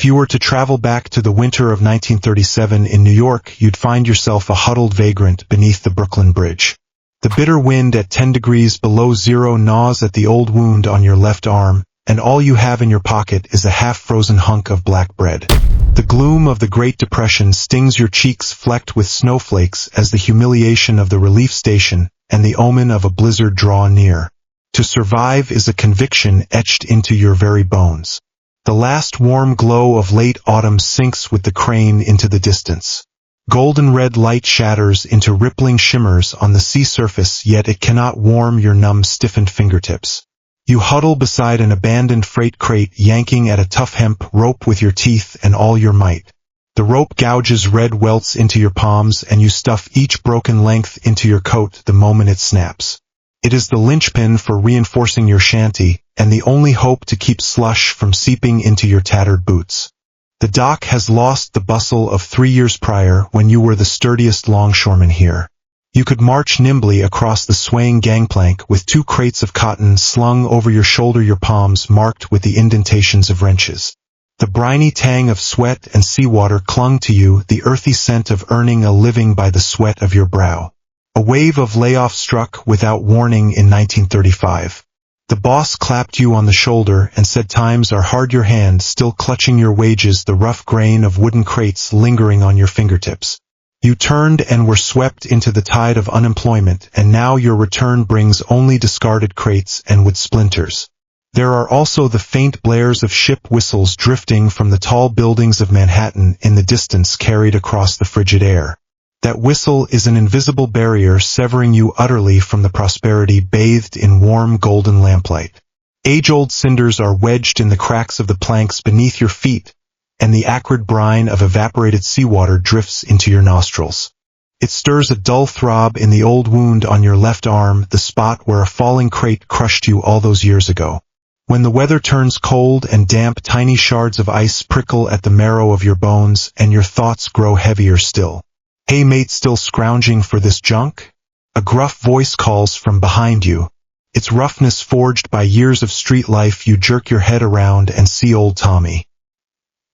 If you were to travel back to the winter of 1937 in New York, you'd find yourself a huddled vagrant beneath the Brooklyn Bridge. The bitter wind at 10 degrees below zero gnaws at the old wound on your left arm, and all you have in your pocket is a half-frozen hunk of black bread. The gloom of the Great Depression stings your cheeks flecked with snowflakes as the humiliation of the relief station and the omen of a blizzard draw near. To survive is a conviction etched into your very bones. The last warm glow of late autumn sinks with the crane into the distance. Golden red light shatters into rippling shimmers on the sea surface, yet it cannot warm your numb, stiffened fingertips. You huddle beside an abandoned freight crate, yanking at a tough hemp rope with your teeth and all your might. The rope gouges red welts into your palms, and you stuff each broken length into your coat the moment it snaps. It is the linchpin for reinforcing your shanty, and the only hope to keep slush from seeping into your tattered boots. The dock has lost the bustle of 3 years prior, when you were the sturdiest longshoreman here. You could march nimbly across the swaying gangplank with 2 crates of cotton slung over your shoulder, your palms marked with the indentations of wrenches. The briny tang of sweat and seawater clung to you, the earthy scent of earning a living by the sweat of your brow. A wave of layoff struck without warning in 1935. The boss clapped you on the shoulder and said times are hard, your hand still clutching your wages, the rough grain of wooden crates lingering on your fingertips. You turned and were swept into the tide of unemployment, and now your return brings only discarded crates and wood splinters. There are also the faint blares of ship whistles drifting from the tall buildings of Manhattan in the distance, carried across the frigid air. That whistle is an invisible barrier severing you utterly from the prosperity bathed in warm golden lamplight. Age-old cinders are wedged in the cracks of the planks beneath your feet, and the acrid brine of evaporated seawater drifts into your nostrils. It stirs a dull throb in the old wound on your left arm, the spot where a falling crate crushed you all those years ago. When the weather turns cold and damp, tiny shards of ice prickle at the marrow of your bones, and your thoughts grow heavier still. Hey mate, still scrounging for this junk? A gruff voice calls from behind you. Its roughness forged by years of street life. You jerk your head around and see old Tommy.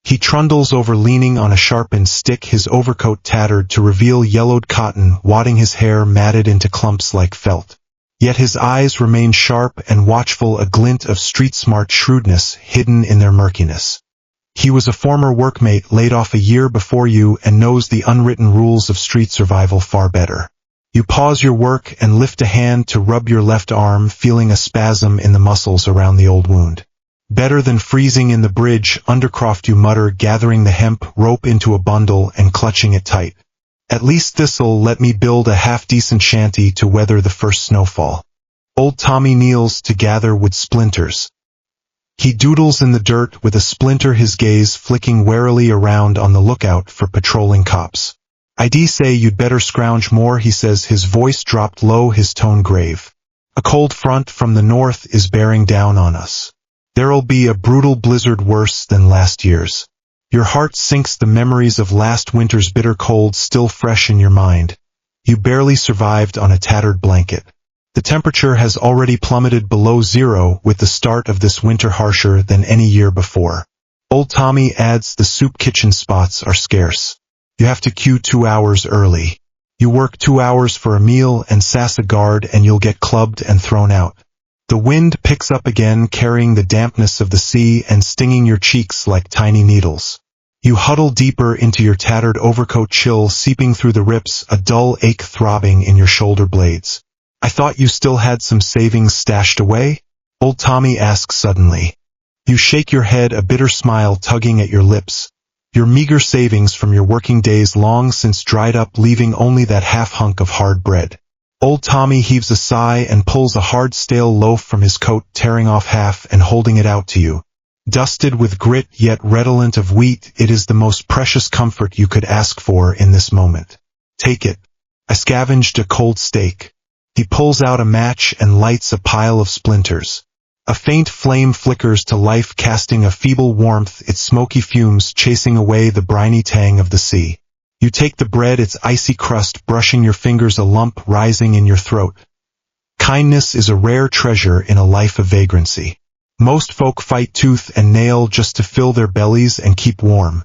He trundles over, leaning on a sharpened stick, his overcoat tattered to reveal yellowed cotton wadding his hair matted into clumps like felt. Yet his eyes remain sharp and watchful, a glint of street-smart shrewdness hidden in their murkiness. He was a former workmate laid off a year before you and knows the unwritten rules of street survival far better. You pause your work and lift a hand to rub your left arm, feeling a spasm in the muscles around the old wound. Better than freezing in the bridge, Undercroft, you mutter, gathering the hemp rope into a bundle and clutching it tight. At least this'll let me build a half-decent shanty to weather the first snowfall. Old Tommy kneels to gather wood splinters. He doodles in the dirt with a splinter, his gaze flicking warily around on the lookout for patrolling cops. "I'd say you'd better scrounge more," he says, his voice dropped low, his tone grave. "A cold front from the north is bearing down on us. There'll be a brutal blizzard worse than last year's." Your heart sinks, the memories of last winter's bitter cold still fresh in your mind. You barely survived on a tattered blanket. The temperature has already plummeted below zero, with the start of this winter harsher than any year before. Old Tommy adds, the soup kitchen spots are scarce. You have to queue 2 hours early. You work 2 hours for a meal and sass a guard, and you'll get clubbed and thrown out. The wind picks up again, carrying the dampness of the sea and stinging your cheeks like tiny needles. You huddle deeper into your tattered overcoat, chill seeping through the rips, a dull ache throbbing in your shoulder blades. "I thought you still had some savings stashed away?" Old Tommy asks suddenly. You shake your head, a bitter smile tugging at your lips. Your meager savings from your working days long since dried up, leaving only that half hunk of hard bread. Old Tommy heaves a sigh and pulls a hard, stale loaf from his coat, tearing off half and holding it out to you. Dusted with grit yet redolent of wheat, it is the most precious comfort you could ask for in this moment. "Take it." I scavenged a cold steak. He pulls out a match and lights a pile of splinters. A faint flame flickers to life, casting a feeble warmth, its smoky fumes chasing away the briny tang of the sea. You take the bread, its icy crust brushing your fingers, a lump rising in your throat. Kindness is a rare treasure in a life of vagrancy. Most folk fight tooth and nail just to fill their bellies and keep warm.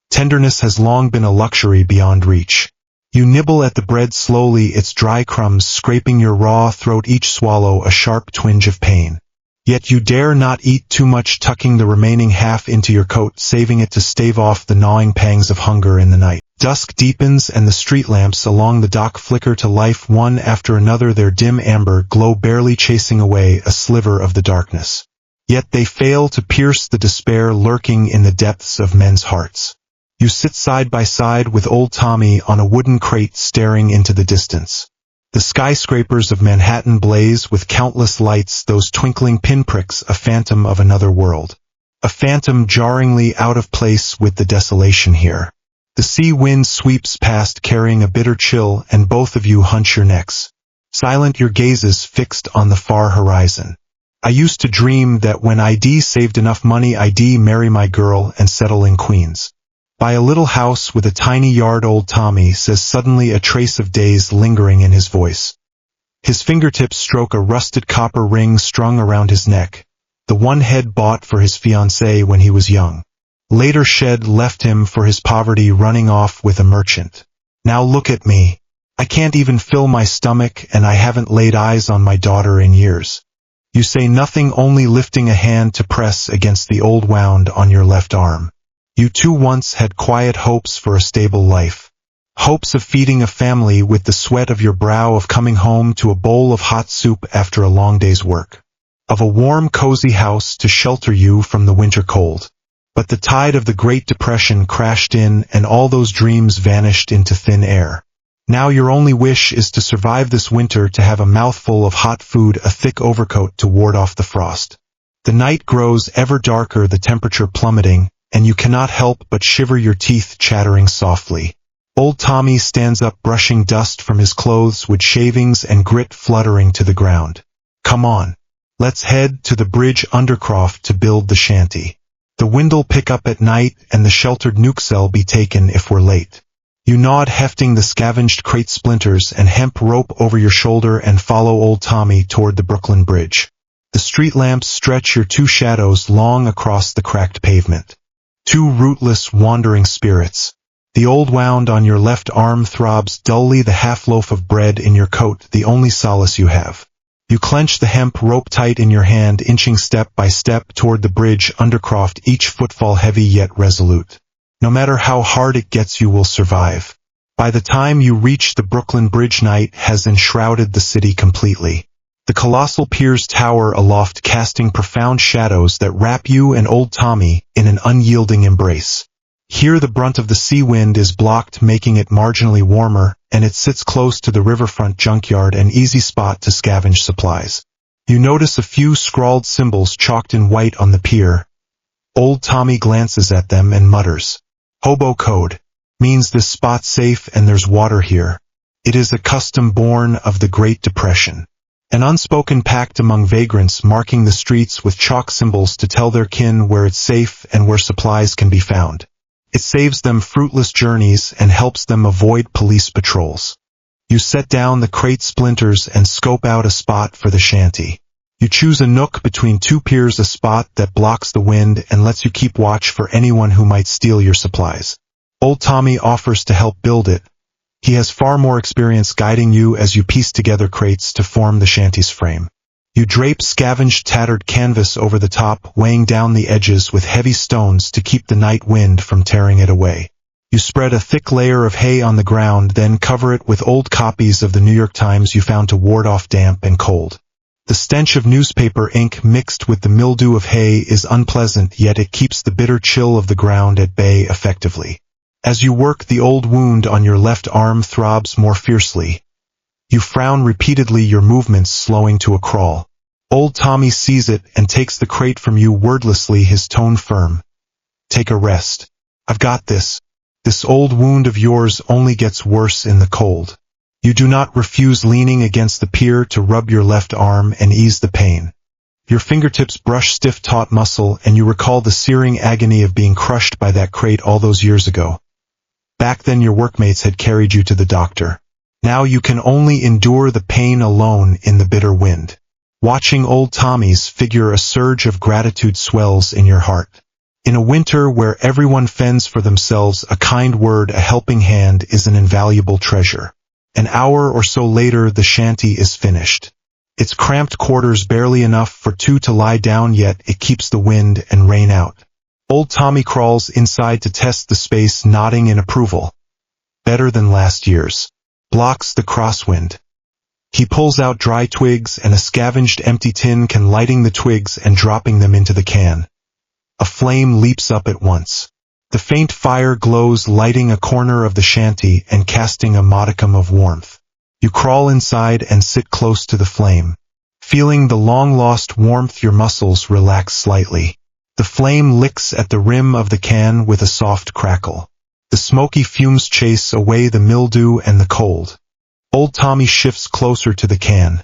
Tenderness has long been a luxury beyond reach. You nibble at the bread slowly, its dry crumbs scraping your raw throat, each swallow a sharp twinge of pain. Yet you dare not eat too much, tucking the remaining half into your coat, saving it to stave off the gnawing pangs of hunger in the night. Dusk deepens and the street lamps along the dock flicker to life one after another, their dim amber glow barely chasing away a sliver of the darkness. Yet they fail to pierce the despair lurking in the depths of men's hearts. You sit side by side with old Tommy on a wooden crate, staring into the distance. The skyscrapers of Manhattan blaze with countless lights, those twinkling pinpricks a phantom of another world. A phantom jarringly out of place with the desolation here. The sea wind sweeps past carrying a bitter chill, and both of you hunch your necks. Silent, your gazes fixed on the far horizon. I used to dream that when I'd saved enough money I'd marry my girl and settle in Queens. Buy a little house with a tiny yard, old Tommy says, suddenly a trace of days lingering in his voice. His fingertips stroke a rusted copper ring strung around his neck, the one head bought for his fiancée when he was young. Later shed left him for his poverty, running off with a merchant. Now look at me. I can't even fill my stomach, and I haven't laid eyes on my daughter in years. You say nothing, only lifting a hand to press against the old wound on your left arm. You too once had quiet hopes for a stable life. Hopes of feeding a family with the sweat of your brow, of coming home to a bowl of hot soup after a long day's work. Of a warm, cozy house to shelter you from the winter cold. But the tide of the Great Depression crashed in, and all those dreams vanished into thin air. Now your only wish is to survive this winter, to have a mouthful of hot food, a thick overcoat to ward off the frost. The night grows ever darker, the temperature plummeting, and you cannot help but shiver, your teeth chattering softly. Old Tommy stands up, brushing dust from his clothes with shavings and grit fluttering to the ground. Come on. Let's head to the bridge Undercroft to build the shanty. The wind'll pick up at night, and the sheltered nuke-cell be taken if we're late. You nod, hefting the scavenged crate splinters and hemp rope over your shoulder, and follow old Tommy toward the Brooklyn Bridge. The street lamps stretch your two shadows long across the cracked pavement. Two rootless, wandering spirits. The old wound on your left arm throbs dully, the half-loaf of bread in your coat the only solace you have. You clench the hemp rope tight in your hand, inching step by step toward the bridge Undercroft, each footfall heavy yet resolute. No matter how hard it gets, you will survive. By the time you reach the Brooklyn Bridge, night has enshrouded the city completely. The colossal piers tower aloft, casting profound shadows that wrap you and old Tommy in an unyielding embrace. Here the brunt of the sea wind is blocked, making it marginally warmer, and it sits close to the riverfront junkyard, an easy spot to scavenge supplies. You notice a few scrawled symbols chalked in white on the pier. Old Tommy glances at them and mutters, "Hobo code. Means this spot's safe and there's water here." It is a custom born of the Great Depression. An unspoken pact among vagrants, marking the streets with chalk symbols to tell their kin where it's safe and where supplies can be found. It saves them fruitless journeys and helps them avoid police patrols. You set down the crate splinters and scope out a spot for the shanty. You choose a nook between two piers, a spot that blocks the wind and lets you keep watch for anyone who might steal your supplies. Old Tommy offers to help build it. He has far more experience guiding you as you piece together crates to form the shanty's frame. You drape scavenged tattered canvas over the top, weighing down the edges with heavy stones to keep the night wind from tearing it away. You spread a thick layer of hay on the ground, then cover it with old copies of the New York Times you found to ward off damp and cold. The stench of newspaper ink mixed with the mildew of hay is unpleasant, yet it keeps the bitter chill of the ground at bay effectively. As you work, the old wound on your left arm throbs more fiercely. You frown repeatedly, your movements slowing to a crawl. Old Tommy sees it and takes the crate from you wordlessly, his tone firm. "Take a rest. I've got this. This old wound of yours only gets worse in the cold." You do not refuse, leaning against the pier to rub your left arm and ease the pain. Your fingertips brush stiff taut muscle, and you recall the searing agony of being crushed by that crate all those years ago. Back then your workmates had carried you to the doctor. Now you can only endure the pain alone in the bitter wind. Watching old Tommy's figure, a surge of gratitude swells in your heart. In a winter where everyone fends for themselves, a kind word, a helping hand is an invaluable treasure. An hour or so later, the shanty is finished. Its cramped quarters barely enough for two to lie down, yet it keeps the wind and rain out. Old Tommy crawls inside to test the space, nodding in approval. Better than last year's. Blocks the crosswind. He pulls out dry twigs and a scavenged empty tin can, lighting the twigs and dropping them into the can. A flame leaps up at once. The faint fire glows, lighting a corner of the shanty and casting a modicum of warmth. You crawl inside and sit close to the flame. Feeling the long-lost warmth, your muscles relax slightly. The flame licks at the rim of the can with a soft crackle. The smoky fumes chase away the mildew and the cold. Old Tommy shifts closer to the can.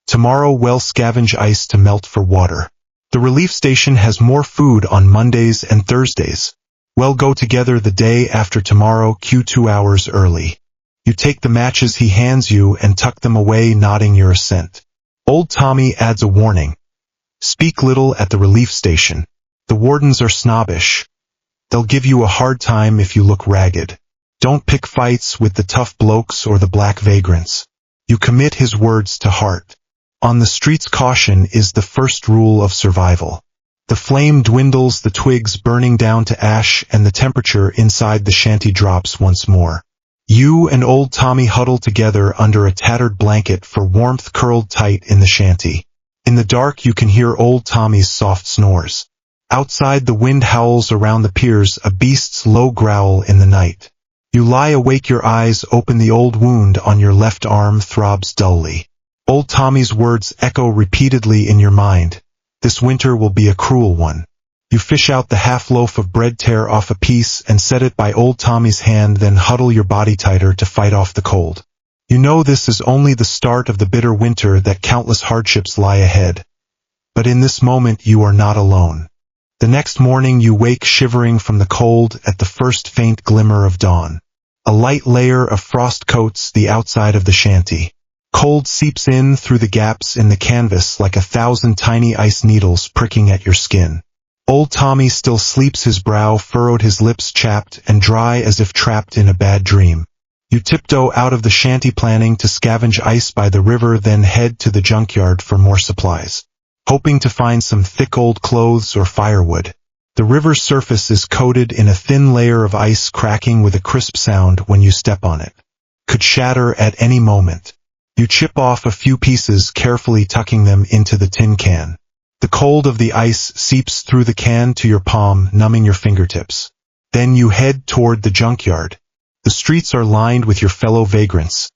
Tomorrow we'll scavenge ice to melt for water. The relief station has more food on Mondays and Thursdays. We'll go together the day after tomorrow, 2 hours early. You take the matches he hands you and tuck them away, nodding your assent. Old Tommy adds a warning. Speak little at the relief station. The wardens are snobbish. They'll give you a hard time if you look ragged. Don't pick fights with the tough blokes or the black vagrants. You commit his words to heart. On the streets, caution is the first rule of survival. The flame dwindles, the twigs burning down to ash, and the temperature inside the shanty drops once more. You and old Tommy huddle together under a tattered blanket for warmth, curled tight in the shanty. In the dark you can hear old Tommy's soft snores. Outside, the wind howls around the piers, a beast's low growl in the night. You lie awake, your eyes open, the old wound on your left arm throbs dully. Old Tommy's words echo repeatedly in your mind. This winter will be a cruel one. You fish out the half loaf of bread, tear off a piece and set it by old Tommy's hand, then huddle your body tighter to fight off the cold. You know this is only the start of the bitter winter, that countless hardships lie ahead. But in this moment you are not alone. The next morning you wake shivering from the cold at the first faint glimmer of dawn. A light layer of frost coats the outside of the shanty. Cold seeps in through the gaps in the canvas like 1,000 tiny ice needles pricking at your skin. Old Tommy still sleeps, his brow furrowed, his lips chapped and dry as if trapped in a bad dream. You tiptoe out of the shanty, planning to scavenge ice by the river, then head to the junkyard for more supplies, hoping to find some thick old clothes or firewood. The river's surface is coated in a thin layer of ice, cracking with a crisp sound when you step on it. Could shatter at any moment. You chip off a few pieces, carefully tucking them into the tin can. The cold of the ice seeps through the can to your palm, numbing your fingertips. Then you head toward the junkyard. The streets are lined with your fellow vagrants.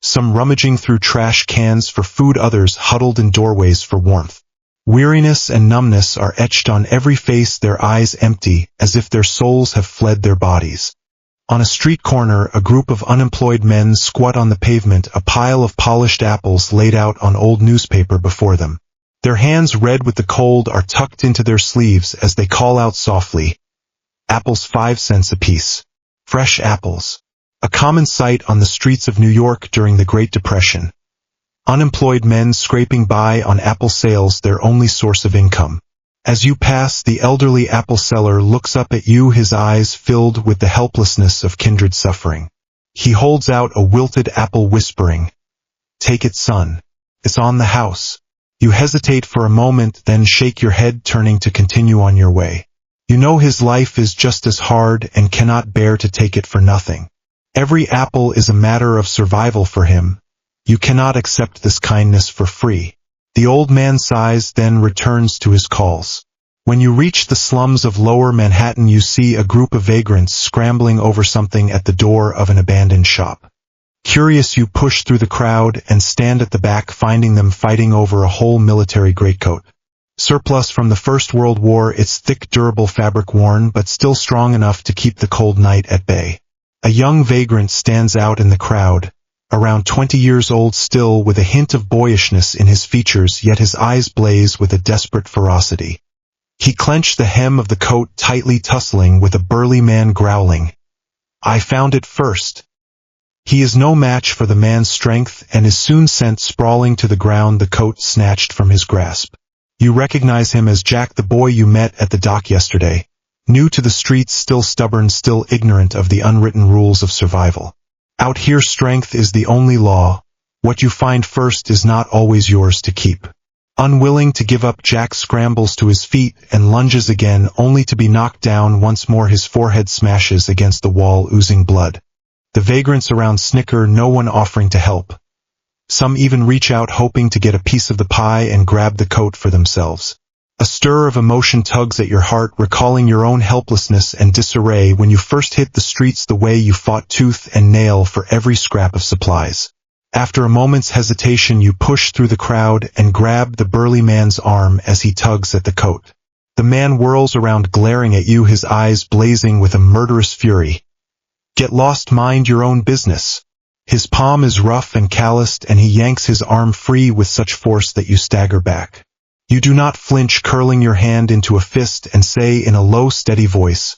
Some rummaging through trash cans for food, others huddled in doorways for warmth. Weariness and numbness are etched on every face, their eyes empty, as if their souls have fled their bodies. On a street corner, a group of unemployed men squat on the pavement, a pile of polished apples laid out on old newspaper before them. Their hands, red with the cold, are tucked into their sleeves as they call out softly, "Apples 5 cents apiece." Fresh apples. A common sight on the streets of New York during the Great Depression. Unemployed men scraping by on apple sales, their only source of income. As you pass, the elderly apple seller looks up at you, his eyes filled with the helplessness of kindred suffering. He holds out a wilted apple, whispering, "Take it, son. It's on the house." You hesitate for a moment, then shake your head, turning to continue on your way. You know his life is just as hard and cannot bear to take it for nothing. Every apple is a matter of survival for him. You cannot accept this kindness for free. The old man sighs, then returns to his calls. When you reach the slums of Lower Manhattan, you see a group of vagrants scrambling over something at the door of an abandoned shop. Curious, you push through the crowd and stand at the back, finding them fighting over a whole military greatcoat. Surplus from the First World War, its thick, durable fabric worn but still strong enough to keep the cold night at bay. A young vagrant stands out in the crowd, around 20 years old still, with a hint of boyishness in his features, yet his eyes blaze with a desperate ferocity. He clenched the hem of the coat, tightly tussling with a burly man growling, "I found it first." He is no match for the man's strength and is soon sent sprawling to the ground, the coat snatched from his grasp. You recognize him as Jack, the boy you met at the dock yesterday, new to the streets, still stubborn, still ignorant of the unwritten rules of survival. Out here strength is the only law. What you find first is not always yours to keep. Unwilling to give up, Jack scrambles to his feet and lunges again, only to be knocked down once more. His forehead smashes against the wall, oozing blood. The vagrants around snicker, no one offering to help. Some even reach out, hoping to get a piece of the pie and grab the coat for themselves. A stir of emotion tugs at your heart, recalling your own helplessness and disarray when you first hit the streets, the way you fought tooth and nail for every scrap of supplies. After a moment's hesitation, you push through the crowd and grab the burly man's arm as he tugs at the coat. The man whirls around, glaring at you, his eyes blazing with a murderous fury. Get lost, mind your own business. His palm is rough and calloused, and he yanks his arm free with such force that you stagger back. You do not flinch, curling your hand into a fist, and say in a low, steady voice,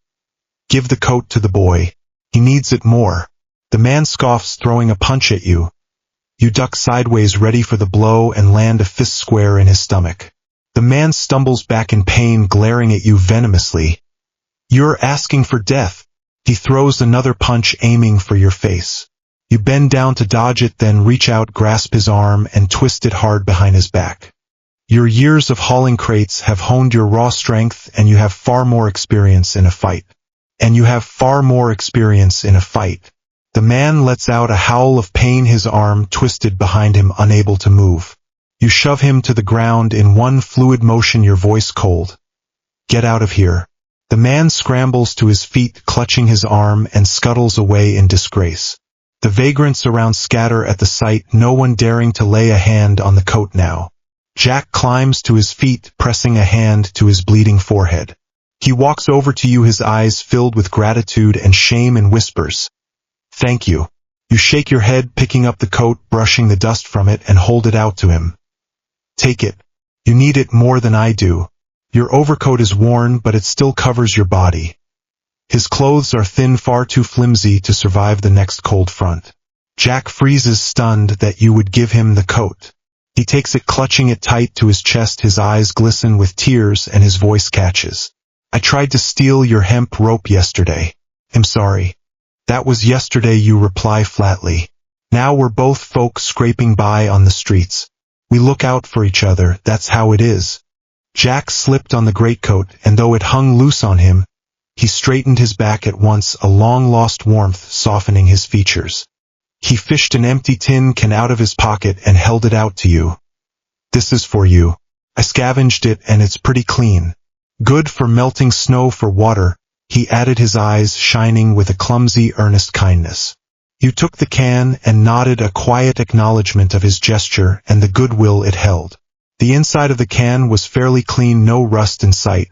"Give the coat to the boy. He needs it more." The man scoffs, throwing a punch at you. You duck sideways, ready for the blow, and land a fist square in his stomach. The man stumbles back in pain, glaring at you venomously. "You're asking for death." He throws another punch, aiming for your face. You bend down to dodge it, then reach out, grasp his arm, and twist it hard behind his back. Your years of hauling crates have honed your raw strength, and you have far more experience in a fight. The man lets out a howl of pain, his arm twisted behind him, unable to move. You shove him to the ground in one fluid motion, your voice cold. "Get out of here." The man scrambles to his feet, clutching his arm, and scuttles away in disgrace. The vagrants around scatter at the sight, no one daring to lay a hand on the coat now. Jack climbs to his feet, pressing a hand to his bleeding forehead. He walks over to you, his eyes filled with gratitude and shame, and whispers, "Thank you." You shake your head, picking up the coat, brushing the dust from it, and hold it out to him. "Take it. You need it more than I do. Your overcoat is worn, but it still covers your body." His clothes are thin, far too flimsy to survive the next cold front. Jack freezes, stunned that you would give him the coat. He takes it, clutching it tight to his chest, his eyes glisten with tears, and his voice catches. "I tried to steal your hemp rope yesterday. I'm sorry." "That was yesterday," you reply flatly. "Now we're both folk scraping by on the streets. We look out for each other, that's how it is." Jack slipped on the greatcoat, and though it hung loose on him, he straightened his back at once, a long-lost warmth softening his features. He fished an empty tin can out of his pocket and held it out to you. "This is for you. I scavenged it, and it's pretty clean. Good for melting snow for water," he added, his eyes shining with a clumsy, earnest kindness. You took the can and nodded, a quiet acknowledgement of his gesture and the goodwill it held. The inside of the can was fairly clean, no rust in sight.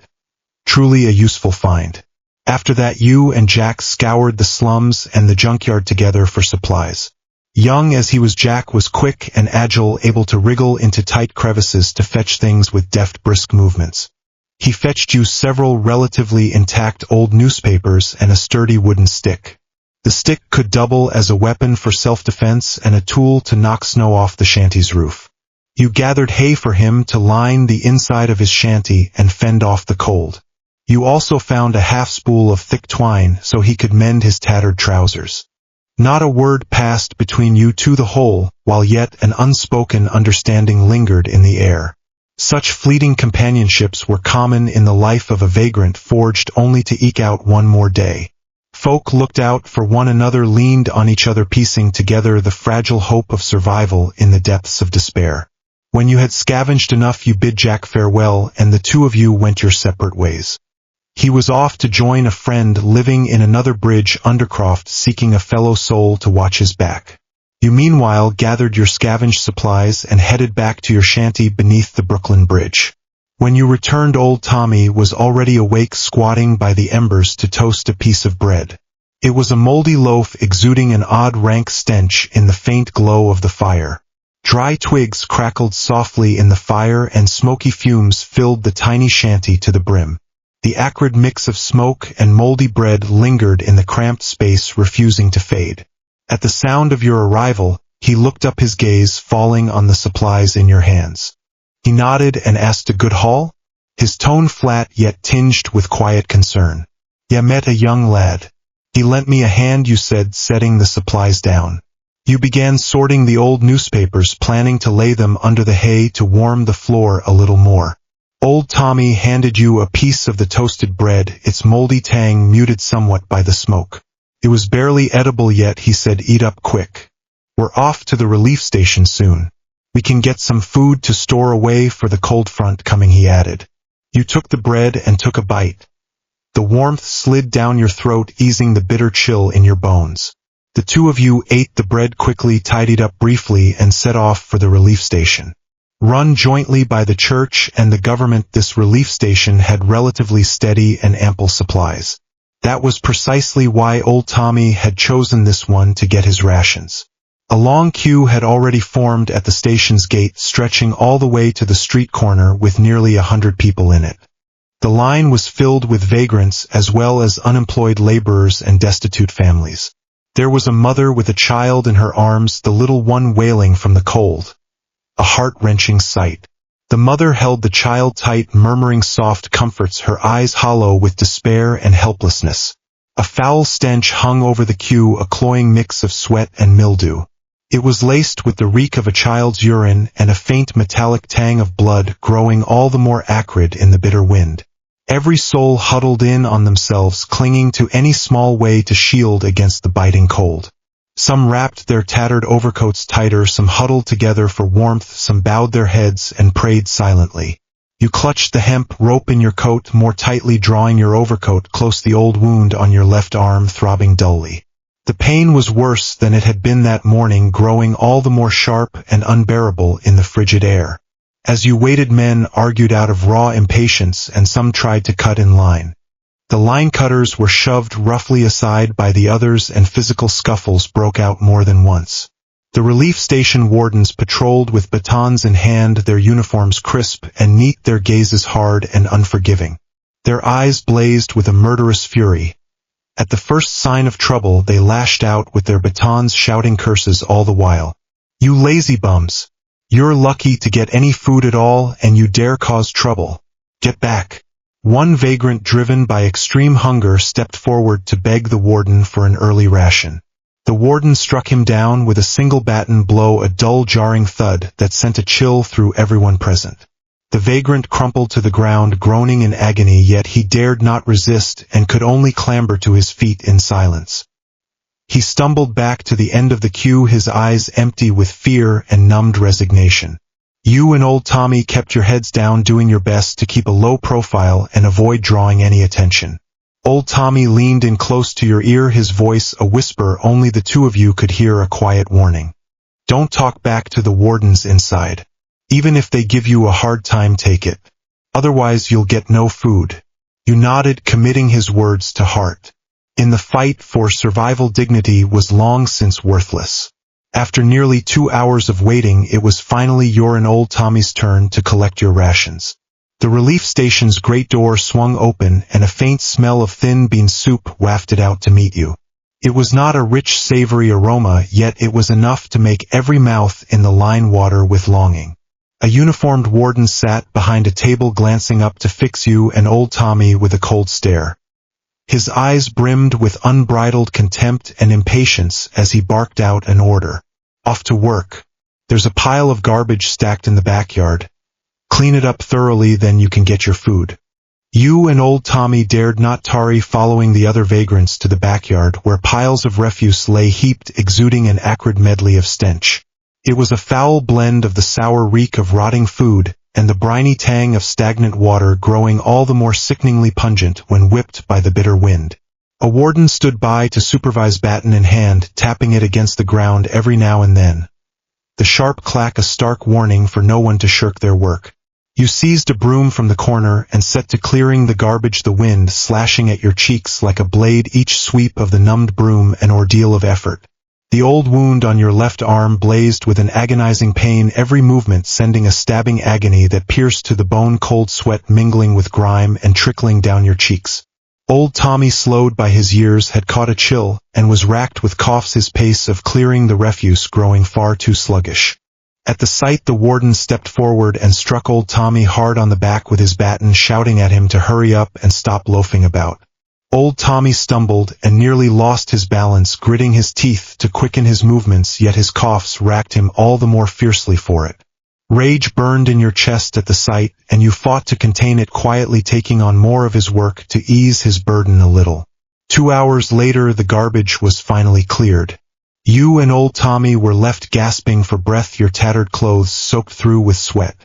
Truly a useful find. After that, you and Jack scoured the slums and the junkyard together for supplies. Young as he was, Jack was quick and agile, able to wriggle into tight crevices to fetch things with deft, brisk movements. He fetched you several relatively intact old newspapers and a sturdy wooden stick. The stick could double as a weapon for self-defense and a tool to knock snow off the shanty's roof. You gathered hay for him to line the inside of his shanty and fend off the cold. You also found a half-spool of thick twine so he could mend his tattered trousers. Not a word passed between you two the whole, while yet an unspoken understanding lingered in the air. Such fleeting companionships were common in the life of a vagrant forged only to eke out one more day. Folk looked out for one another, leaned on each other, piecing together the fragile hope of survival in the depths of despair. When you had scavenged enough, you bid Jack farewell, and the two of you went your separate ways. He was off to join a friend living in another bridge undercroft, seeking a fellow soul to watch his back. You meanwhile gathered your scavenged supplies and headed back to your shanty beneath the Brooklyn Bridge. When you returned, old Tommy was already awake, squatting by the embers to toast a piece of bread. It was a moldy loaf, exuding an odd rank stench in the faint glow of the fire. Dry twigs crackled softly in the fire, and smoky fumes filled the tiny shanty to the brim. The acrid mix of smoke and moldy bread lingered in the cramped space, refusing to fade. At the sound of your arrival, he looked up, his gaze falling on the supplies in your hands. He nodded and asked, a good haul? His tone flat yet tinged with quiet concern. Ya met a young lad. He lent me a hand, you said, setting the supplies down. You began sorting the old newspapers, planning to lay them under the hay to warm the floor a little more. Old Tommy handed you a piece of the toasted bread, its moldy tang muted somewhat by the smoke. It was barely edible yet, he said, eat up quick. We're off to the relief station soon. We can get some food to store away for the cold front coming, he added. You took the bread and took a bite. The warmth slid down your throat, easing the bitter chill in your bones. The two of you ate the bread quickly, tidied up briefly, and set off for the relief station. Run jointly by the church and the government, this relief station had relatively steady and ample supplies. That was precisely why old Tommy had chosen this one to get his rations. A long queue had already formed at the station's gate, stretching all the way to the street corner with nearly 100 people in it. The line was filled with vagrants as well as unemployed laborers and destitute families. There was a mother with a child in her arms, the little one wailing from the cold. A heart-wrenching sight. The mother held the child tight, murmuring soft comforts, her eyes hollow with despair and helplessness. A foul stench hung over the queue, a cloying mix of sweat and mildew. It was laced with the reek of a child's urine and a faint metallic tang of blood, growing all the more acrid in the bitter wind. Every soul huddled in on themselves, clinging to any small way to shield against the biting cold. Some wrapped their tattered overcoats tighter, some huddled together for warmth, some bowed their heads and prayed silently. You clutched the hemp rope in your coat more tightly, drawing your overcoat close, the old wound on your left arm throbbing dully. The pain was worse than it had been that morning, growing all the more sharp and unbearable in the frigid air. As you waited, men argued out of raw impatience, and some tried to cut in line. The line cutters were shoved roughly aside by the others, and physical scuffles broke out more than once. The relief station wardens patrolled with batons in hand, their uniforms crisp and neat, their gazes hard and unforgiving. Their eyes blazed with a murderous fury. At the first sign of trouble, they lashed out with their batons, shouting curses all the while. You lazy bums! You're lucky to get any food at all, and you dare cause trouble. Get back! One vagrant, driven by extreme hunger, stepped forward to beg the warden for an early ration. The warden struck him down with a single baton blow, a dull, jarring thud that sent a chill through everyone present. The vagrant crumpled to the ground, groaning in agony, yet he dared not resist and could only clamber to his feet in silence. He stumbled back to the end of the queue, his eyes empty with fear and numbed resignation. You and old Tommy kept your heads down, doing your best to keep a low profile and avoid drawing any attention. Old Tommy leaned in close to your ear, his voice a whisper only the two of you could hear, a quiet warning. Don't talk back to the wardens inside. Even if they give you a hard time, take it. Otherwise you'll get no food. You nodded, committing his words to heart. In the fight for survival, dignity was long since worthless. After nearly 2 hours of waiting, it was finally your and old Tommy's turn to collect your rations. The relief station's great door swung open, and a faint smell of thin bean soup wafted out to meet you. It was not a rich, savory aroma, yet it was enough to make every mouth in the line water with longing. A uniformed warden sat behind a table, glancing up to fix you and old Tommy with a cold stare. His eyes brimmed with unbridled contempt and impatience as he barked out an order. Off to work. There's a pile of garbage stacked in the backyard. Clean it up thoroughly, then you can get your food. You and old Tommy dared not tarry, following the other vagrants to the backyard, where piles of refuse lay heaped, exuding an acrid medley of stench. It was a foul blend of the sour reek of rotting food and the briny tang of stagnant water, growing all the more sickeningly pungent when whipped by the bitter wind. A warden stood by to supervise, baton in hand, tapping it against the ground every now and then. The sharp clack a stark warning for no one to shirk their work. You seized a broom from the corner and set to clearing the garbage, the wind slashing at your cheeks like a blade, each sweep of the numbed broom an ordeal of effort. The old wound on your left arm blazed with an agonizing pain, every movement sending a stabbing agony that pierced to the bone, cold sweat mingling with grime and trickling down your cheeks. Old Tommy, slowed by his years, had caught a chill, and was racked with coughs, his pace of clearing the refuse growing far too sluggish. At the sight, the warden stepped forward and struck Old Tommy hard on the back with his baton, shouting at him to hurry up and stop loafing about. Old Tommy stumbled and nearly lost his balance, gritting his teeth to quicken his movements, yet his coughs racked him all the more fiercely for it. Rage burned in your chest at the sight, and you fought to contain it, quietly taking on more of his work to ease his burden a little. 2 hours later, the garbage was finally cleared. You and Old Tommy were left gasping for breath, your tattered clothes soaked through with sweat.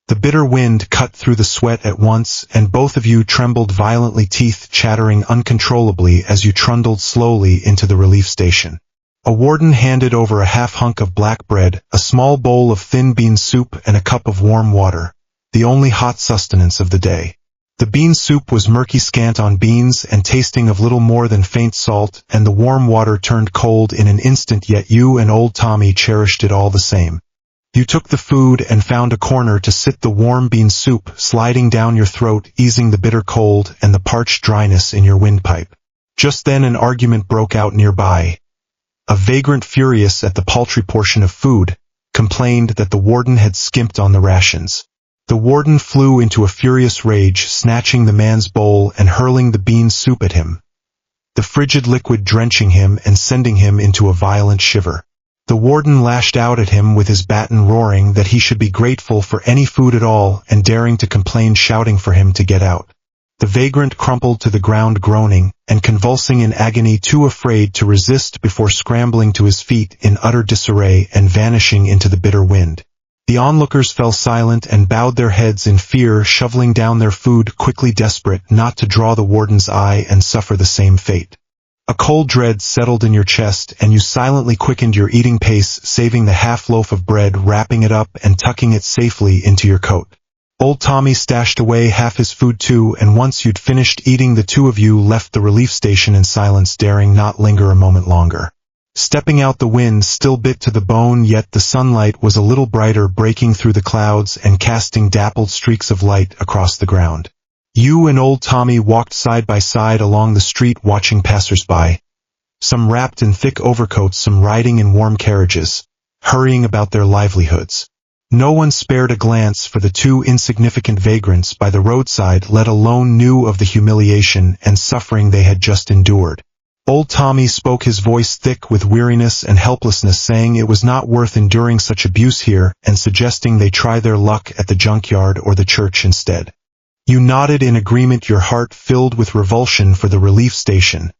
The bitter wind cut through the sweat at once, and both of you trembled violently, teeth chattering uncontrollably as you trundled slowly into the relief station. A warden handed over a half hunk of black bread, a small bowl of thin bean soup, and a cup of warm water, the only hot sustenance of the day. The bean soup was murky, scant on beans, and tasting of little more than faint salt, and the warm water turned cold in an instant, yet you and Old Tommy cherished it all the same. You took the food and found a corner to sit, the warm bean soup sliding down your throat, easing the bitter cold and the parched dryness in your windpipe. Just then an argument broke out nearby. A vagrant, furious at the paltry portion of food, complained that the warden had skimped on the rations. The warden flew into a furious rage, snatching the man's bowl and hurling the bean soup at him, the frigid liquid drenching him and sending him into a violent shiver. The warden lashed out at him with his baton, roaring that he should be grateful for any food at all, and daring to complain, shouting for him to get out. The vagrant crumpled to the ground, groaning and convulsing in agony, too afraid to resist, before scrambling to his feet in utter disarray and vanishing into the bitter wind. The onlookers fell silent and bowed their heads in fear, shoveling down their food quickly, desperate not to draw the warden's eye and suffer the same fate. A cold dread settled in your chest, and you silently quickened your eating pace, saving the half loaf of bread, wrapping it up and tucking it safely into your coat. Old Tommy stashed away half his food too, and once you'd finished eating, the two of you left the relief station in silence, daring not linger a moment longer. Stepping out, the wind still bit to the bone, yet the sunlight was a little brighter, breaking through the clouds and casting dappled streaks of light across the ground. You and Old Tommy walked side by side along the street, watching passers-by, some wrapped in thick overcoats, some riding in warm carriages, hurrying about their livelihoods. No one spared a glance for the two insignificant vagrants by the roadside, let alone knew of the humiliation and suffering they had just endured. Old Tommy spoke, his voice thick with weariness and helplessness, saying it was not worth enduring such abuse here, and suggesting they try their luck at the junkyard or the church instead. You nodded in agreement, your heart filled with revulsion for the relief station.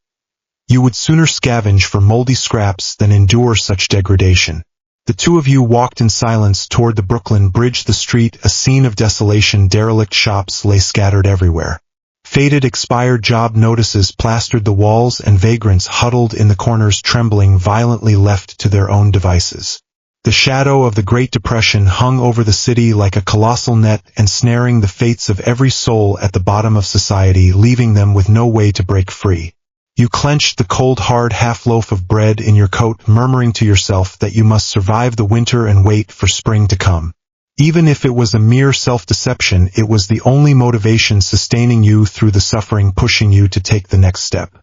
You would sooner scavenge for moldy scraps than endure such degradation. The two of you walked in silence toward the Brooklyn Bridge, the street a scene of desolation. Derelict shops lay scattered everywhere. Faded, expired job notices plastered the walls, and vagrants huddled in the corners, trembling violently, left to their own devices. The shadow of the Great Depression hung over the city like a colossal net, ensnaring the fates of every soul at the bottom of society, leaving them with no way to break free. You clenched the cold, hard half-loaf of bread in your coat, murmuring to yourself that you must survive the winter and wait for spring to come. Even if it was a mere self-deception, it was the only motivation sustaining you through the suffering, pushing you to take the next step.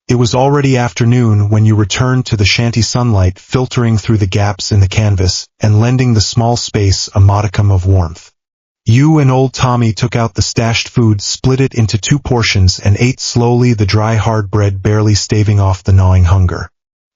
It was already afternoon when you returned to the shanty, sunlight filtering through the gaps in the canvas and lending the small space a modicum of warmth. You and Old Tommy took out the stashed food, split it into 2 portions, and ate slowly the dry, hard bread, barely staving off the gnawing hunger.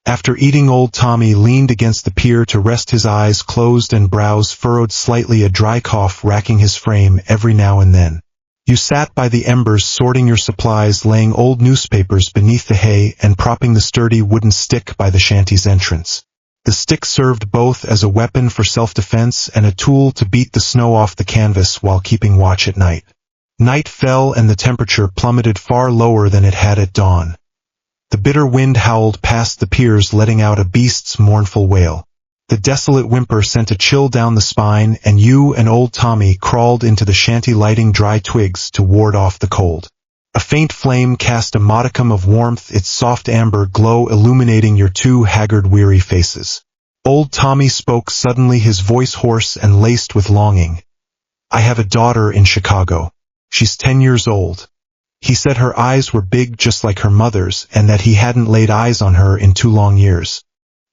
After eating, Old Tommy leaned against the pier to rest, his eyes closed and brows furrowed slightly, a dry cough racking his frame every now and then. You sat by the embers, sorting your supplies, laying old newspapers beneath the hay and propping the sturdy wooden stick by the shanty's entrance. The stick served both as a weapon for self-defense and a tool to beat the snow off the canvas while keeping watch at night. Night fell and the temperature plummeted far lower than it had at dawn. The bitter wind howled past the piers, letting out a beast's mournful wail. The desolate whimper sent a chill down the spine, and you and Old Tommy crawled into the shanty, lighting dry twigs to ward off the cold. A faint flame cast a modicum of warmth, its soft amber glow illuminating your 2 haggard, weary faces. Old Tommy spoke suddenly, his voice hoarse and laced with longing. I have a daughter in Chicago. She's 10 years old. He said her eyes were big just like her mother's and that he hadn't laid eyes on her in 2 long years.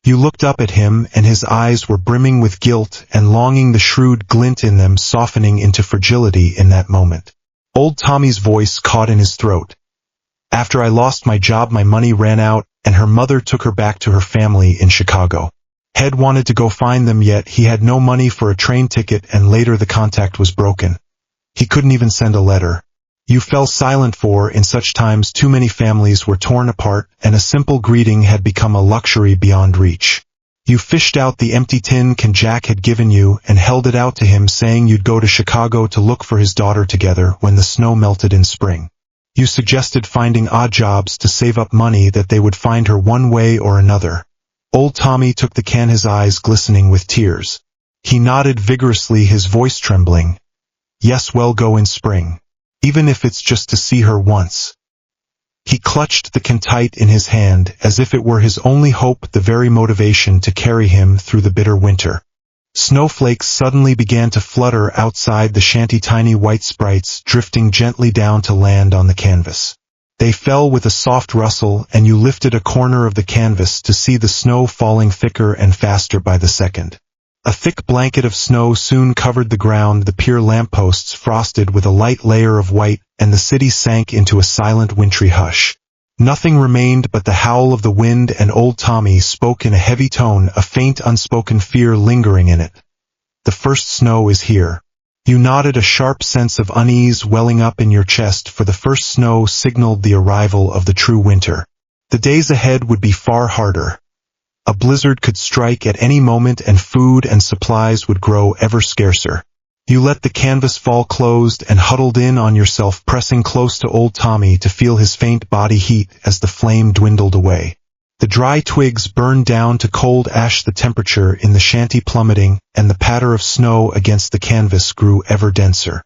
You looked up at him and his eyes were brimming with guilt and longing, the shrewd glint in them softening into fragility in that moment. Old Tommy's voice caught in his throat. After I lost my job, my money ran out, and her mother took her back to her family in Chicago. Head wanted to go find them, yet he had no money for a train ticket, and later the contact was broken. He couldn't even send a letter. You fell silent, for in such times too many families were torn apart, and a simple greeting had become a luxury beyond reach. You fished out the empty tin can Jack had given you and held it out to him, saying you'd go to Chicago to look for his daughter together when the snow melted in spring. You suggested finding odd jobs to save up money, that they would find her one way or another. Old Tommy took the can, his eyes glistening with tears. He nodded vigorously, his voice trembling. Yes, well, go in spring. Even if it's just to see her once. He clutched the can tight in his hand, as if it were his only hope, the very motivation to carry him through the bitter winter. Snowflakes suddenly began to flutter outside the shanty, tiny white sprites drifting gently down to land on the canvas. They fell with a soft rustle, and you lifted a corner of the canvas to see the snow falling thicker and faster by the second. A thick blanket of snow soon covered the ground, the pier lampposts frosted with a light layer of white, and the city sank into a silent wintry hush. Nothing remained but the howl of the wind, and old Tommy spoke in a heavy tone, a faint unspoken fear lingering in it. The first snow is here. You nodded, a sharp sense of unease welling up in your chest, for the first snow signaled the arrival of the true winter. The days ahead would be far harder. A blizzard could strike at any moment, and food and supplies would grow ever scarcer. You let the canvas fall closed and huddled in on yourself, pressing close to old Tommy to feel his faint body heat as the flame dwindled away. The dry twigs burned down to cold ash, the temperature in the shanty plummeting, and the patter of snow against the canvas grew ever denser.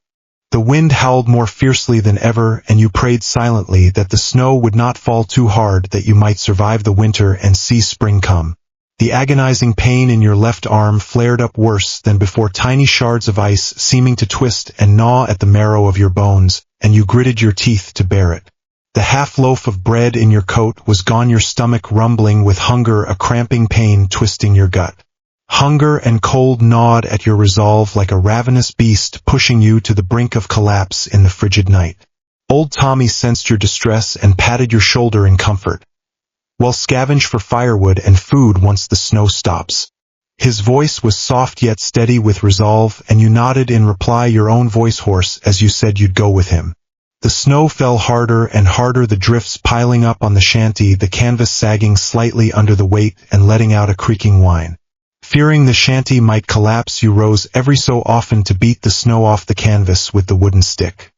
The wind howled more fiercely than ever, and you prayed silently that the snow would not fall too hard, that you might survive the winter and see spring come. The agonizing pain in your left arm flared up worse than before, tiny shards of ice seeming to twist and gnaw at the marrow of your bones, and you gritted your teeth to bear it. The half loaf of bread in your coat was gone, your stomach rumbling with hunger, a cramping pain twisting your gut. Hunger and cold gnawed at your resolve like a ravenous beast, pushing you to the brink of collapse in the frigid night. Old Tommy sensed your distress and patted your shoulder in comfort. Well, scavenge for firewood and food once the snow stops. His voice was soft yet steady with resolve, and you nodded in reply, your own voice hoarse, as you said you'd go with him. The snow fell harder and harder, the drifts piling up on the shanty, the canvas sagging slightly under the weight and letting out a creaking whine. Fearing the shanty might collapse, you rose every so often to beat the snow off the canvas with the wooden stick.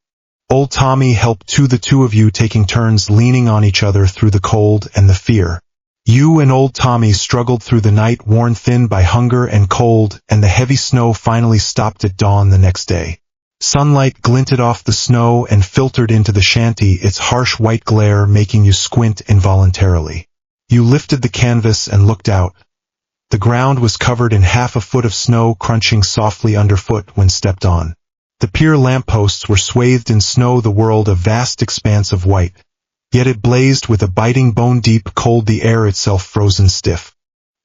Old Tommy helped too, the two of you taking turns leaning on each other through the cold and the fear. You and old Tommy struggled through the night, worn thin by hunger and cold, and the heavy snow finally stopped at dawn the next day. Sunlight glinted off the snow and filtered into the shanty, its harsh white glare making you squint involuntarily. You lifted the canvas and looked out. The ground was covered in half a foot of snow, crunching softly underfoot when stepped on. The pier lampposts were swathed in snow, the world a vast expanse of white. Yet it blazed with a biting bone-deep cold, the air itself frozen stiff.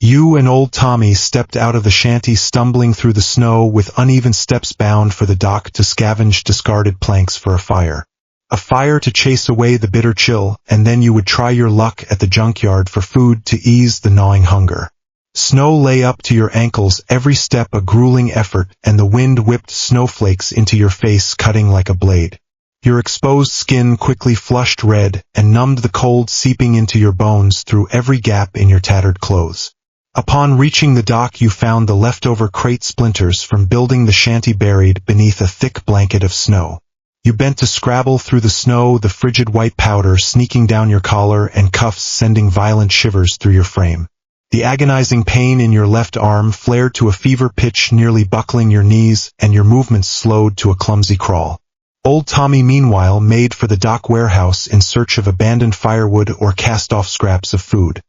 You and old Tommy stepped out of the shanty, stumbling through the snow with uneven steps, bound for the dock to scavenge discarded planks for a fire. A fire to chase away the bitter chill, and then you would try your luck at the junkyard for food to ease the gnawing hunger. Snow lay up to your ankles, every step a grueling effort, and the wind whipped snowflakes into your face, cutting like a blade. Your exposed skin quickly flushed red and numbed, the cold seeping into your bones through every gap in your tattered clothes. Upon reaching the dock, you found the leftover crate splinters from building the shanty buried beneath a thick blanket of snow. You bent to scrabble through the snow, the frigid white powder sneaking down your collar and cuffs, sending violent shivers through your frame. The agonizing pain in your left arm flared to a fever pitch, nearly buckling your knees, and your movements slowed to a clumsy crawl. Old Tommy, meanwhile, made for the dock warehouse in search of abandoned firewood or cast-off scraps of food.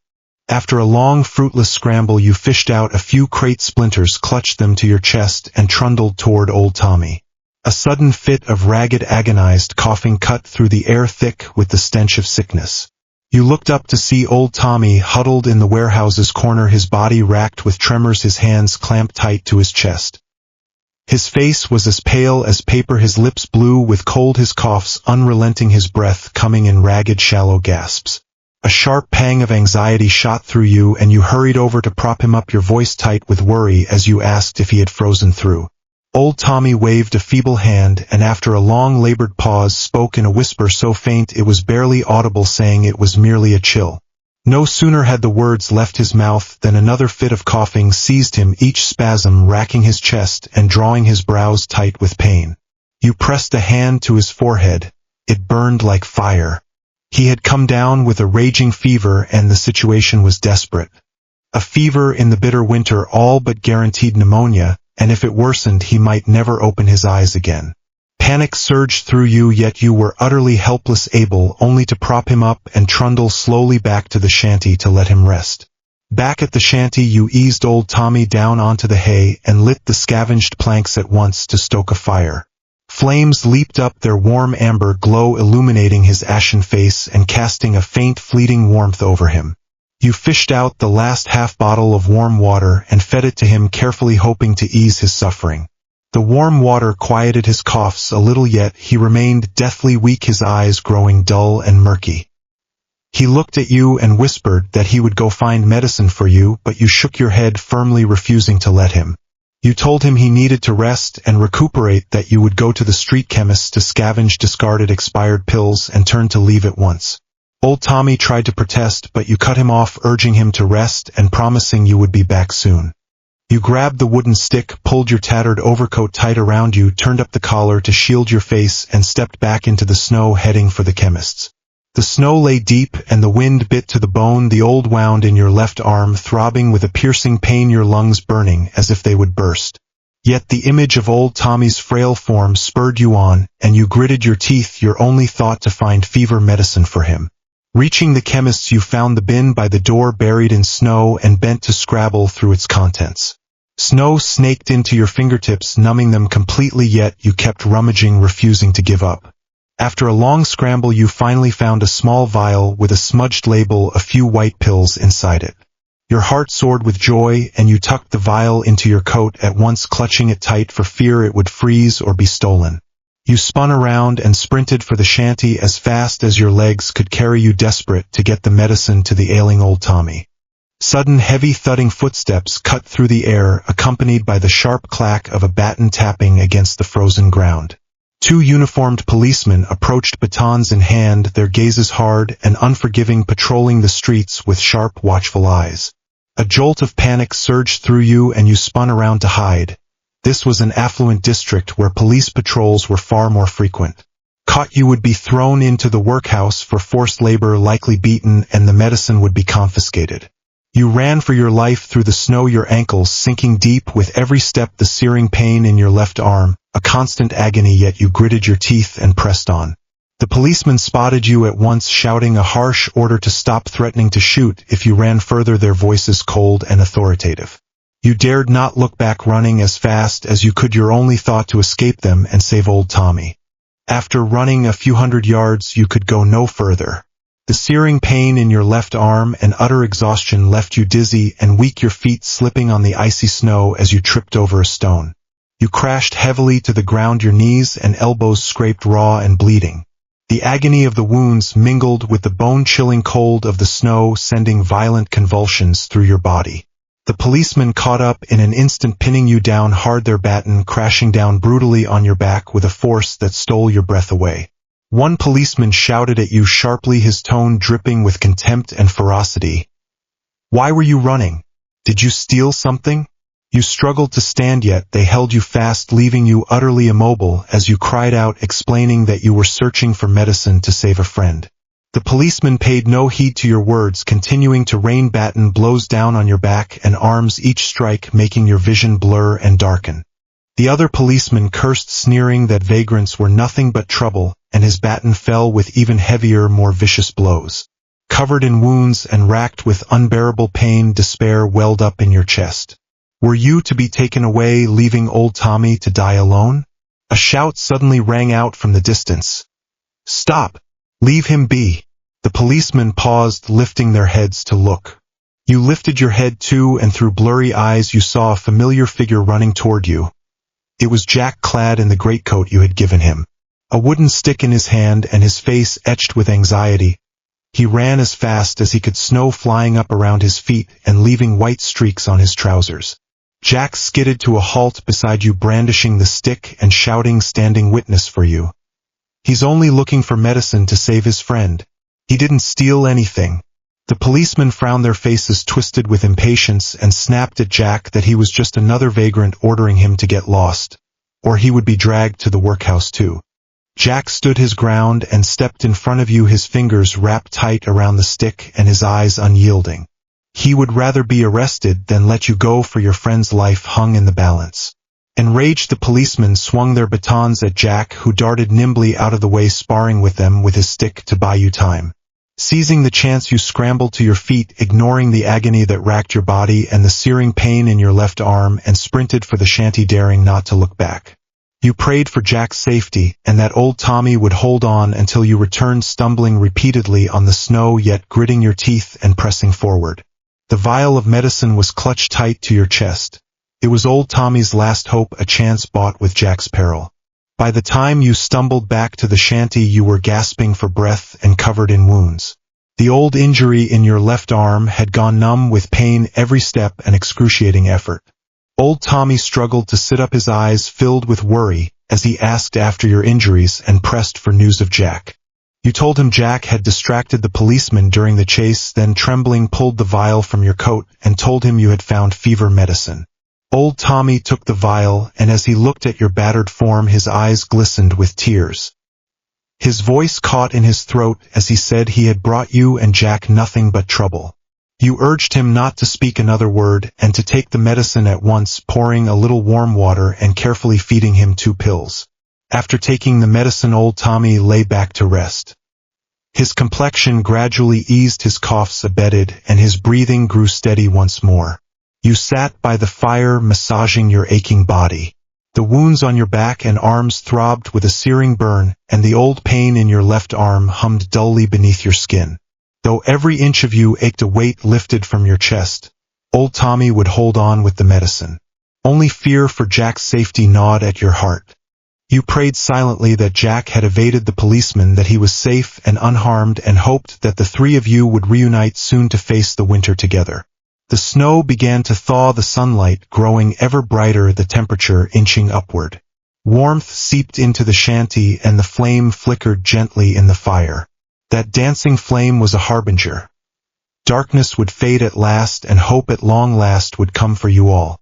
After a long, fruitless scramble, you fished out a few crate splinters, clutched them to your chest, and trundled toward old Tommy. A sudden fit of ragged, agonized coughing cut through the air thick with the stench of sickness. You looked up to see old Tommy huddled in the warehouse's corner, his body racked with tremors, his hands clamped tight to his chest. His face was as pale as paper, his lips blue with cold, his coughs unrelenting, his breath coming in ragged, shallow gasps. A sharp pang of anxiety shot through you, and you hurried over to prop him up, your voice tight with worry as you asked if he had frozen through. Old Tommy waved a feeble hand, and after a long labored pause spoke in a whisper so faint it was barely audible, saying it was merely a chill. No sooner had the words left his mouth than another fit of coughing seized him, each spasm racking his chest and drawing his brows tight with pain. You pressed a hand to his forehead. It burned like fire. He had come down with a raging fever, and the situation was desperate. A fever in the bitter winter all but guaranteed pneumonia, and if it worsened he might never open his eyes again. Panic surged through you, yet you were utterly helpless, able only to prop him up and trundle slowly back to the shanty to let him rest. Back at the shanty you eased old Tommy down onto the hay and lit the scavenged planks at once to stoke a fire. Flames leaped up, their warm amber glow illuminating his ashen face and casting a faint fleeting warmth over him. You fished out the last half bottle of warm water and fed it to him carefully, hoping to ease his suffering. The warm water quieted his coughs a little, yet he remained deathly weak, his eyes growing dull and murky. He looked at you and whispered that he would go find medicine for you, but you shook your head firmly, refusing to let him. You told him he needed to rest and recuperate, that you would go to the street chemist's to scavenge discarded expired pills and turn to leave at once. Old Tommy tried to protest, but you cut him off, urging him to rest and promising you would be back soon. You grabbed the wooden stick, pulled your tattered overcoat tight around you, turned up the collar to shield your face, and stepped back into the snow, heading for the chemist's. The snow lay deep, and the wind bit to the bone, the old wound in your left arm throbbing with a piercing pain, your lungs burning as if they would burst. Yet the image of old Tommy's frail form spurred you on, and you gritted your teeth, your only thought to find fever medicine for him. Reaching the chemist's, you found the bin by the door buried in snow and bent to scrabble through its contents. Snow snaked into your fingertips, numbing them completely, yet you kept rummaging, refusing to give up. After a long scramble you finally found a small vial with a smudged label, a few white pills inside it. Your heart soared with joy, and you tucked the vial into your coat, at once clutching it tight for fear it would freeze or be stolen. You spun around and sprinted for the shanty as fast as your legs could carry you, desperate to get the medicine to the ailing old Tommy. Sudden heavy thudding footsteps cut through the air, accompanied by the sharp clack of a baton tapping against the frozen ground. Two uniformed policemen approached, batons in hand, their gazes hard and unforgiving, patrolling the streets with sharp, watchful eyes. A jolt of panic surged through you, and you spun around to hide. This was an affluent district where police patrols were far more frequent. Caught, you would be thrown into the workhouse for forced labor, likely beaten, and the medicine would be confiscated. You ran for your life through the snow, your ankles sinking deep with every step, the searing pain in your left arm, a constant agony, yet you gritted your teeth and pressed on. The policemen spotted you at once, shouting a harsh order to stop, threatening to shoot if you ran further, their voices cold and authoritative. You dared not look back, running as fast as you could, your only thought to escape them and save old Tommy. After running a few hundred yards, you could go no further. The searing pain in your left arm and utter exhaustion left you dizzy and weak, your feet slipping on the icy snow as you tripped over a stone. You crashed heavily to the ground, your knees and elbows scraped raw and bleeding. The agony of the wounds mingled with the bone-chilling cold of the snow, sending violent convulsions through your body. The policemen caught up in an instant, pinning you down hard, their baton crashing down brutally on your back with a force that stole your breath away. One policeman shouted at you sharply, his tone dripping with contempt and ferocity. "Why were you running? Did you steal something?" You struggled to stand, yet they held you fast, leaving you utterly immobile as you cried out, explaining that you were searching for medicine to save a friend. The policeman paid no heed to your words, continuing to rain baton blows down on your back and arms, each strike making your vision blur and darken. The other policeman cursed, sneering that vagrants were nothing but trouble, and his baton fell with even heavier, more vicious blows. Covered in wounds and racked with unbearable pain, despair welled up in your chest. Were you to be taken away, leaving old Tommy to die alone? A shout suddenly rang out from the distance. "Stop! Leave him be!" The policemen paused, lifting their heads to look. You lifted your head too, and through blurry eyes you saw a familiar figure running toward you. It was Jack, clad in the greatcoat you had given him. A wooden stick in his hand and his face etched with anxiety. He ran as fast as he could, snow flying up around his feet and leaving white streaks on his trousers. Jack skidded to a halt beside you, brandishing the stick and shouting, standing witness for you. "He's only looking for medicine to save his friend. He didn't steal anything." The policemen frowned, their faces twisted with impatience, and snapped at Jack that he was just another vagrant, ordering him to get lost, or he would be dragged to the workhouse too. Jack stood his ground and stepped in front of you, his fingers wrapped tight around the stick and his eyes unyielding. He would rather be arrested than let you go, for your friend's life hung in the balance. Enraged, the policemen swung their batons at Jack, who darted nimbly out of the way, sparring with them with his stick to buy you time. Seizing the chance, you scrambled to your feet, ignoring the agony that racked your body and the searing pain in your left arm, and sprinted for the shanty, daring not to look back. You prayed for Jack's safety, and that old Tommy would hold on until you returned, stumbling repeatedly on the snow, yet gritting your teeth and pressing forward. The vial of medicine was clutched tight to your chest. It was old Tommy's last hope, a chance bought with Jack's peril. By the time you stumbled back to the shanty, you were gasping for breath and covered in wounds. The old injury in your left arm had gone numb with pain every step and excruciating effort. Old Tommy struggled to sit up, his eyes filled with worry, as he asked after your injuries and pressed for news of Jack. You told him Jack had distracted the policeman during the chase, then trembling pulled the vial from your coat and told him you had found fever medicine. Old Tommy took the vial, and as he looked at your battered form, his eyes glistened with tears. His voice caught in his throat as he said he had brought you and Jack nothing but trouble. You urged him not to speak another word and to take the medicine at once, pouring a little warm water and carefully feeding him 2 pills. After taking the medicine, old Tommy lay back to rest. His complexion gradually eased, his coughs abated, and his breathing grew steady once more. You sat by the fire, massaging your aching body. The wounds on your back and arms throbbed with a searing burn, and the old pain in your left arm hummed dully beneath your skin. Though every inch of you ached, a weight lifted from your chest. Old Tommy would hold on with the medicine. Only fear for Jack's safety gnawed at your heart. You prayed silently that Jack had evaded the policeman, that he was safe and unharmed, and hoped that the 3 of you would reunite soon to face the winter together. The snow began to thaw, the sunlight growing ever brighter, the temperature inching upward. Warmth seeped into the shanty, and the flame flickered gently in the fire. That dancing flame was a harbinger. Darkness would fade at last, and hope at long last would come for you all.